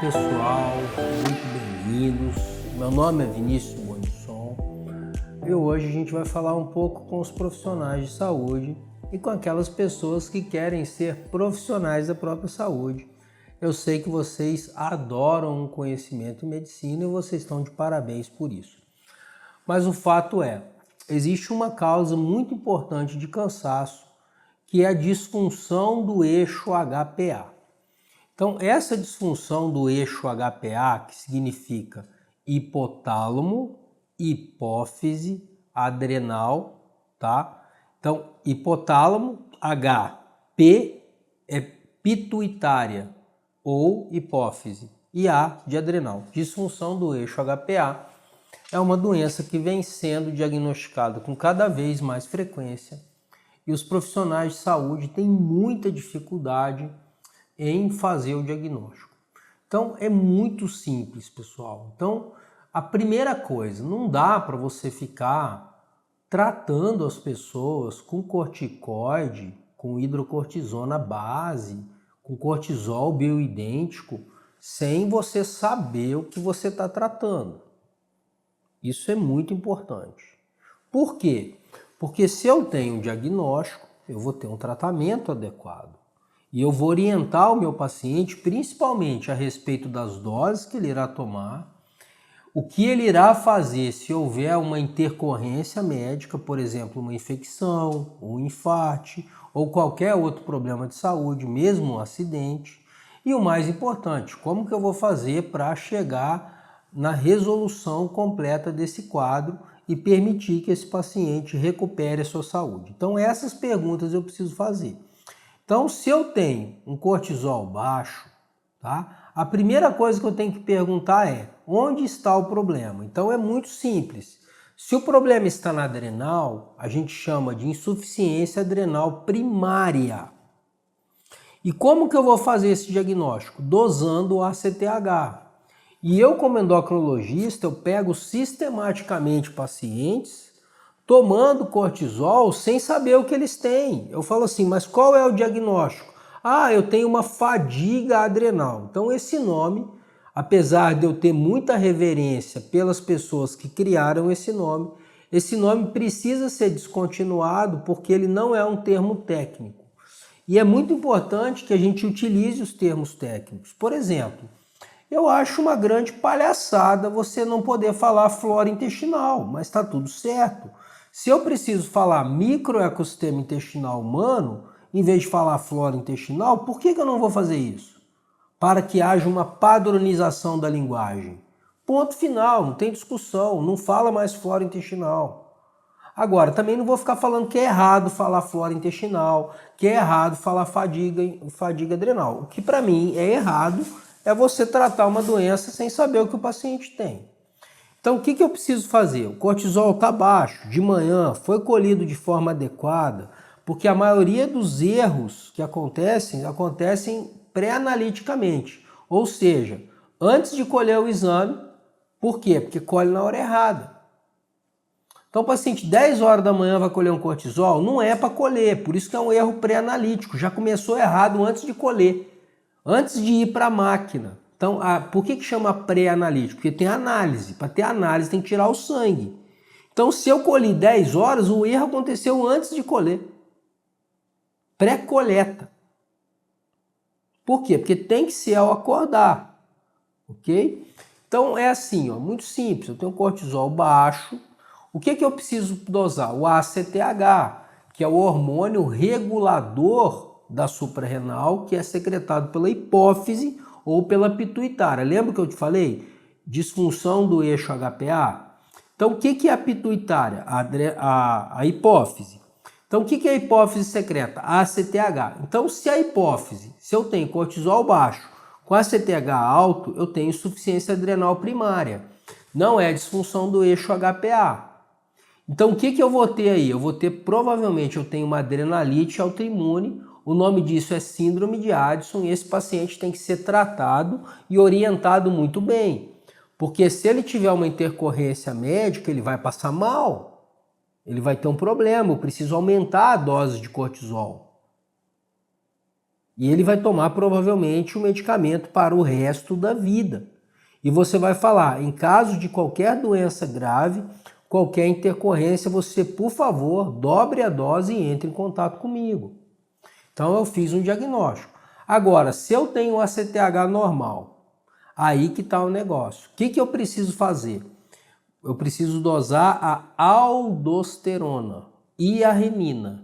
pessoal, muito bem-vindos. Meu nome é Vinícius Bonisson e hoje a gente vai falar um pouco com os profissionais de saúde e com aquelas pessoas que querem ser profissionais da própria saúde. Eu sei que vocês adoram o conhecimento em medicina e vocês estão de parabéns por isso. Mas o fato é, existe uma causa muito importante de cansaço, que é a disfunção do eixo HPA. Então, essa disfunção do eixo HPA, que significa hipotálamo, hipófise, adrenal, tá? Então, hipotálamo, H, P é pituitária ou hipófise e A de adrenal. Disfunção do eixo HPA é uma doença que vem sendo diagnosticada com cada vez mais frequência e os profissionais de saúde têm muita dificuldade em fazer o diagnóstico. Então é muito simples, pessoal. Então a primeira coisa, não dá para você ficar tratando as pessoas com corticoide, com hidrocortisona base, com cortisol bioidêntico, sem você saber o que você está tratando. Isso é muito importante. Por quê? Porque se eu tenho um diagnóstico, eu vou ter um tratamento adequado. E eu vou orientar o meu paciente principalmente a respeito das doses que ele irá tomar, o que ele irá fazer se houver uma intercorrência médica, por exemplo, uma infecção, um infarto ou qualquer outro problema de saúde, mesmo um acidente. E o mais importante, como que eu vou fazer para chegar na resolução completa desse quadro e permitir que esse paciente recupere a sua saúde. Então essas perguntas eu preciso fazer. Então, se eu tenho um cortisol baixo, tá? A primeira coisa que eu tenho que perguntar é, onde está o problema? Então, é muito simples. Se o problema está na adrenal, a gente chama de insuficiência adrenal primária. E como que eu vou fazer esse diagnóstico? Dosando o ACTH. E eu, como endocrinologista, eu pego sistematicamente pacientes tomando cortisol sem saber o que eles têm. Eu falo assim, mas qual é o diagnóstico? Ah, eu tenho uma fadiga adrenal. Então esse nome, apesar de eu ter muita reverência pelas pessoas que criaram esse nome precisa ser descontinuado porque ele não é um termo técnico. E é muito importante que a gente utilize os termos técnicos. Por exemplo, eu acho uma grande palhaçada você não poder falar flora intestinal, mas está tudo certo. Se eu preciso falar microecossistema intestinal humano, em vez de falar flora intestinal, por que eu não vou fazer isso? Para que haja uma padronização da linguagem. Ponto final, não tem discussão, não fala mais flora intestinal. Agora, também não vou ficar falando que é errado falar flora intestinal, que é errado falar fadiga adrenal. O que para mim é errado é você tratar uma doença sem saber o que o paciente tem. Então, o que eu preciso fazer? O cortisol está baixo, de manhã, foi colhido de forma adequada, porque a maioria dos erros que acontecem pré-analiticamente. Ou seja, antes de colher o exame, por quê? Porque colhe na hora errada. Então, o paciente 10 horas da manhã vai colher um cortisol, não é para colher, por isso que é um erro pré-analítico, já começou errado antes de colher, antes de ir para a máquina. Então, por que chama pré-analítico? Porque tem análise. Para ter análise tem que tirar o sangue. Então, se eu colhi 10 horas, o erro aconteceu antes de colher. Pré-coleta. Por quê? Porque tem que ser ao acordar. Ok? Então, é assim, ó, muito simples. Eu tenho cortisol baixo. O que eu preciso dosar? O ACTH, que é o hormônio regulador da suprarrenal, que é secretado pela hipófise ou pela pituitária. Lembra que eu te falei? Disfunção do eixo HPA. Então, o que é a pituitária? A hipófise. Então, o que a hipófise secreta? A ACTH. Então, se eu tenho cortisol baixo com ACTH alto, eu tenho insuficiência adrenal primária. Não é disfunção do eixo HPA. Então, o que eu vou ter aí? Provavelmente, eu tenho uma adrenalite autoimune. O nome disso é síndrome de Addison e esse paciente tem que ser tratado e orientado muito bem. Porque se ele tiver uma intercorrência médica, ele vai passar mal. Ele vai ter um problema, eu preciso aumentar a dose de cortisol. E ele vai tomar provavelmente o medicamento para o resto da vida. E você vai falar, em caso de qualquer doença grave, qualquer intercorrência, você, por favor, dobre a dose e entre em contato comigo. Então eu fiz um diagnóstico. Agora, se eu tenho ACTH normal, aí que está o negócio. O que eu preciso fazer? Eu preciso dosar a aldosterona e a renina.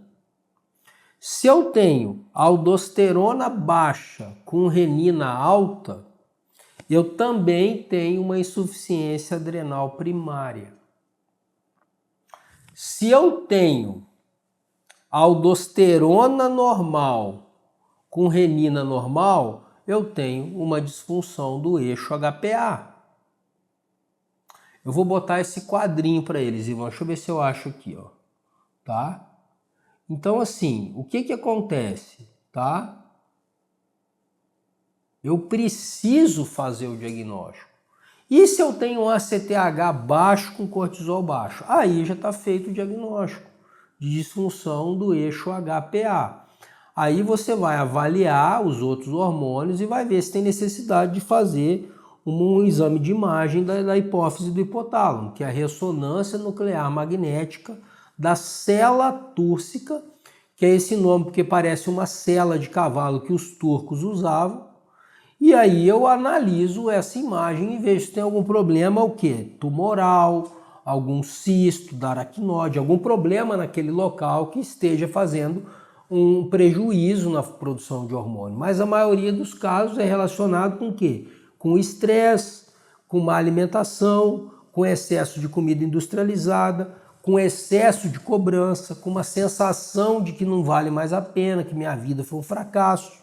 Se eu tenho aldosterona baixa com renina alta, eu também tenho uma insuficiência adrenal primária. Se eu tenho aldosterona normal com renina normal, eu tenho uma disfunção do eixo HPA. Eu vou botar esse quadrinho para eles, Ivan. Deixa eu ver se eu acho aqui, ó. Tá? Então, assim, o que acontece, tá? Eu preciso fazer o diagnóstico. E se eu tenho um ACTH baixo com cortisol baixo? Aí já está feito o diagnóstico de disfunção do eixo HPA. Aí você vai avaliar os outros hormônios e vai ver se tem necessidade de fazer um exame de imagem da hipófise do hipotálamo, que é a ressonância nuclear magnética da cela túrcica, que é esse nome porque parece uma sela de cavalo que os turcos usavam. E aí eu analiso essa imagem e vejo se tem algum problema, o quê? Tumoral, algum cisto da aracnose, algum problema naquele local que esteja fazendo um prejuízo na produção de hormônio. Mas a maioria dos casos é relacionado com o quê? Com estresse, com má alimentação, com excesso de comida industrializada, com excesso de cobrança, com uma sensação de que não vale mais a pena, que minha vida foi um fracasso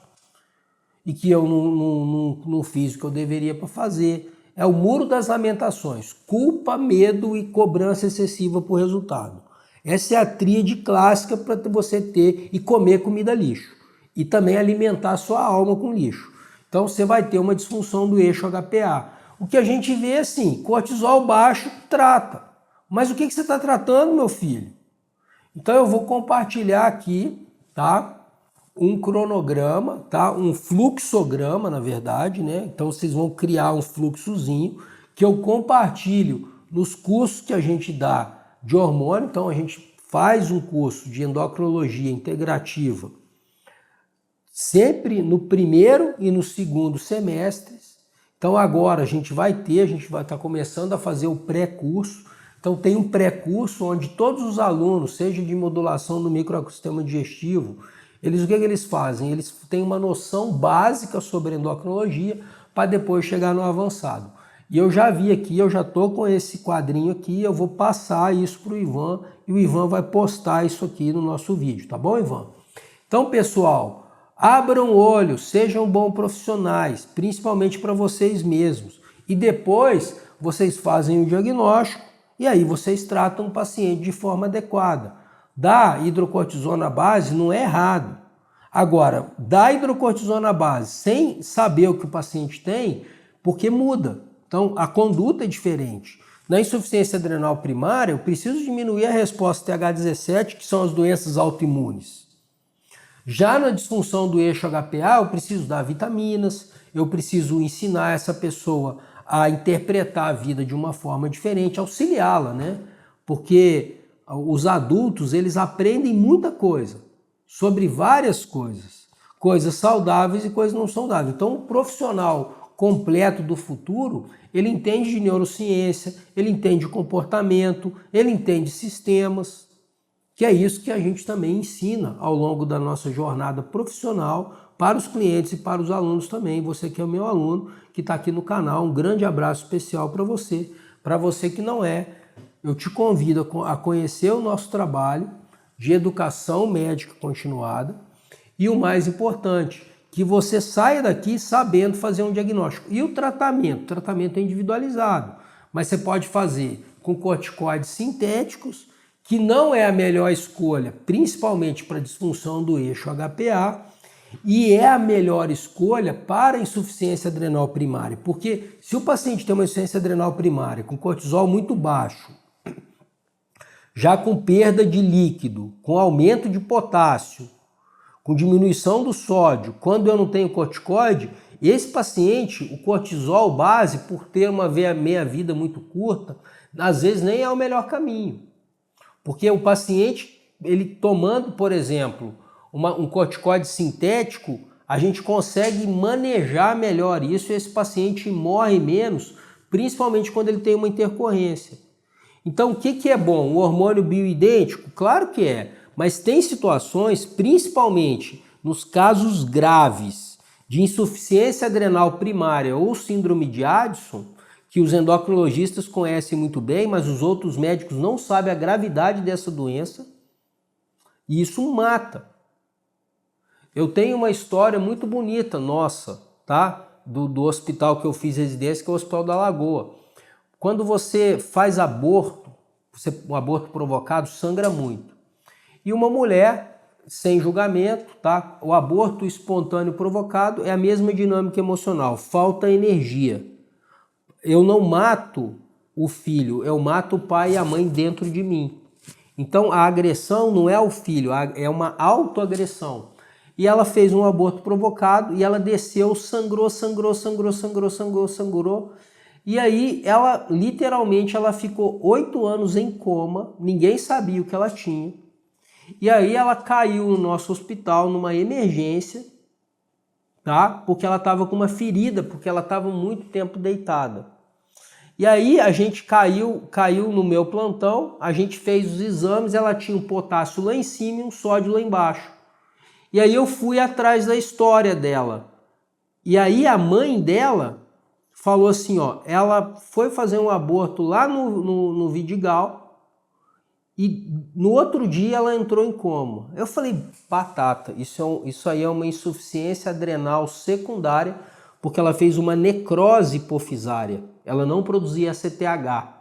e que eu não fiz o que eu deveria para fazer. É o muro das lamentações: culpa, medo e cobrança excessiva por resultado. Essa é a tríade clássica para você ter e comer comida lixo. E também alimentar sua alma com lixo. Então você vai ter uma disfunção do eixo HPA. O que a gente vê é assim, cortisol baixo trata. Mas o que você está tratando, meu filho? Então eu vou compartilhar aqui, tá? Um cronograma, tá? Um fluxograma, na verdade, né? Então vocês vão criar um fluxozinho que eu compartilho nos cursos que a gente dá de hormônio. Então a gente faz um curso de endocrinologia integrativa sempre no primeiro e no segundo semestres. Então agora a gente vai estar começando a fazer o pré-curso. Então tem um pré-curso onde todos os alunos, seja de modulação do microecossistema digestivo, o que eles fazem? Eles têm uma noção básica sobre endocrinologia para depois chegar no avançado. E eu já vi aqui, eu já estou com esse quadrinho aqui, eu vou passar isso para o Ivan e o Ivan vai postar isso aqui no nosso vídeo, tá bom, Ivan? Então, pessoal, abram o olho, sejam bons profissionais, principalmente para vocês mesmos. E depois vocês fazem o diagnóstico e aí vocês tratam o paciente de forma adequada. Dar hidrocortisona base não é errado. Agora, dar hidrocortisona base sem saber o que o paciente tem, porque muda. Então, a conduta é diferente. Na insuficiência adrenal primária, eu preciso diminuir a resposta TH17, que são as doenças autoimunes. Já na disfunção do eixo HPA, eu preciso dar vitaminas, eu preciso ensinar essa pessoa a interpretar a vida de uma forma diferente, auxiliá-la, né? Porque os adultos, eles aprendem muita coisa, sobre várias coisas saudáveis e coisas não saudáveis. Então, o profissional completo do futuro, ele entende de neurociência, ele entende de comportamento, ele entende sistemas, que é isso que a gente também ensina ao longo da nossa jornada profissional para os clientes e para os alunos também. Você que é o meu aluno, que está aqui no canal, um grande abraço especial para você. Para você que não é, eu te convido a conhecer o nosso trabalho de educação médica continuada e o mais importante, que você saia daqui sabendo fazer um diagnóstico. E o tratamento é individualizado, mas você pode fazer com corticoides sintéticos, que não é a melhor escolha, principalmente para disfunção do eixo HPA, e é a melhor escolha para insuficiência adrenal primária, porque se o paciente tem uma insuficiência adrenal primária com cortisol muito baixo, já com perda de líquido, com aumento de potássio, com diminuição do sódio, quando eu não tenho corticoide, esse paciente, o cortisol base, por ter uma meia-vida muito curta, às vezes nem é o melhor caminho. Porque o paciente, ele tomando, por exemplo, um corticoide sintético, a gente consegue manejar melhor isso e esse paciente morre menos, principalmente quando ele tem uma intercorrência. Então, o que é bom? O hormônio bioidêntico? Claro que é, mas tem situações, principalmente nos casos graves de insuficiência adrenal primária ou síndrome de Addison, que os endocrinologistas conhecem muito bem, mas os outros médicos não sabem a gravidade dessa doença, e isso mata. Eu tenho uma história muito bonita nossa, tá? Do hospital que eu fiz residência, que é o Hospital da Lagoa. Quando você faz aborto, o aborto provocado sangra muito. E uma mulher, sem julgamento, tá? O aborto espontâneo provocado é a mesma dinâmica emocional, falta energia. Eu não mato o filho, eu mato o pai e a mãe dentro de mim. Então a agressão não é o filho, é uma autoagressão. E ela fez um aborto provocado e ela desceu, sangrou. E aí ela literalmente ficou 8 anos em coma, ninguém sabia o que ela tinha. E aí ela caiu no nosso hospital numa emergência, tá? Porque ela estava com uma ferida, porque ela estava muito tempo deitada. E aí a gente caiu no meu plantão, a gente fez os exames, ela tinha um potássio lá em cima e um sódio lá embaixo. E aí eu fui atrás da história dela. E aí a mãe dela falou assim, ó, ela foi fazer um aborto lá no Vidigal e no outro dia ela entrou em coma. Eu falei, batata, isso aí é uma insuficiência adrenal secundária, porque ela fez uma necrose hipofisária. Ela não produzia ACTH.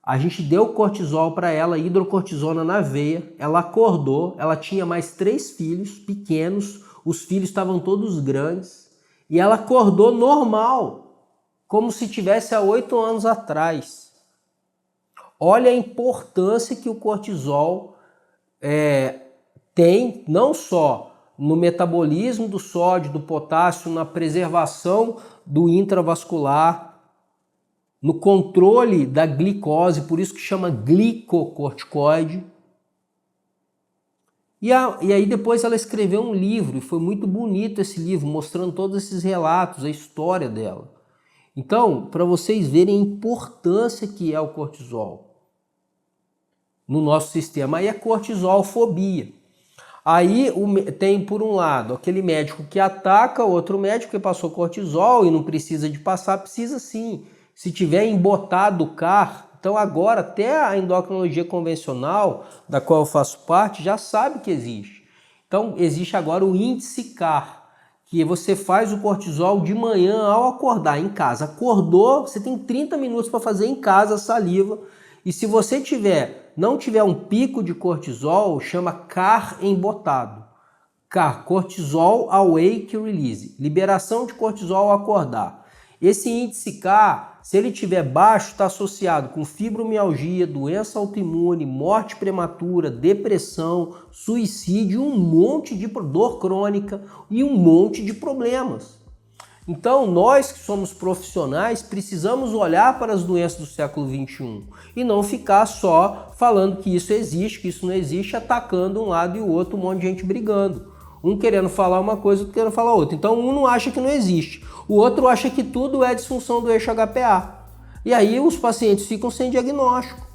A gente deu cortisol para ela, hidrocortisona na veia, ela acordou, ela tinha mais 3 filhos pequenos, os filhos estavam todos grandes, e ela acordou normal, como se tivesse há 8 anos atrás. Olha a importância que o cortisol tem, não só no metabolismo do sódio, do potássio, na preservação do intravascular, no controle da glicose, por isso que chama glicocorticoide. E aí depois ela escreveu um livro, e foi muito bonito esse livro, mostrando todos esses relatos, a história dela. Então, para vocês verem a importância que é o cortisol no nosso sistema, aí é cortisolfobia. Aí tem, por um lado, aquele médico que ataca outro médico que passou cortisol e não precisa de passar, precisa sim. Se tiver embotado o CAR, então agora até a endocrinologia convencional, da qual eu faço parte, já sabe que existe. Então existe agora o índice CAR, que você faz o cortisol de manhã ao acordar em casa. Acordou, você tem 30 minutos para fazer em casa a saliva. E se você não tiver um pico de cortisol, chama CAR embotado. CAR, Cortisol Awake Release, liberação de cortisol ao acordar. Esse índice CAR, se ele estiver baixo, está associado com fibromialgia, doença autoimune, morte prematura, depressão, suicídio, um monte de dor crônica e um monte de problemas. Então, nós que somos profissionais precisamos olhar para as doenças do século XXI e não ficar só falando que isso existe, que isso não existe, atacando um lado e o outro, um monte de gente brigando. Um querendo falar uma coisa, outro querendo falar outra. Então, um não acha que não existe. O outro acha que tudo é disfunção do eixo HPA. E aí os pacientes ficam sem diagnóstico.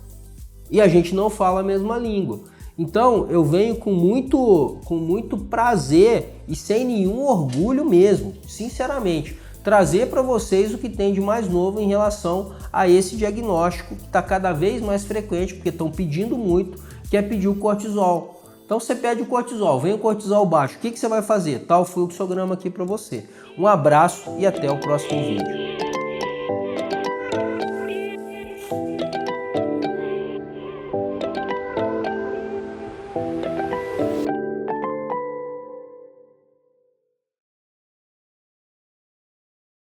E a gente não fala a mesma língua. Então, eu venho com muito prazer e sem nenhum orgulho mesmo, sinceramente, trazer para vocês o que tem de mais novo em relação a esse diagnóstico que está cada vez mais frequente, porque estão pedindo muito, que é pedir o cortisol. Então você pede o cortisol, vem o cortisol baixo, o que você vai fazer? Tá o fluxograma aqui para você. Um abraço e até o próximo vídeo.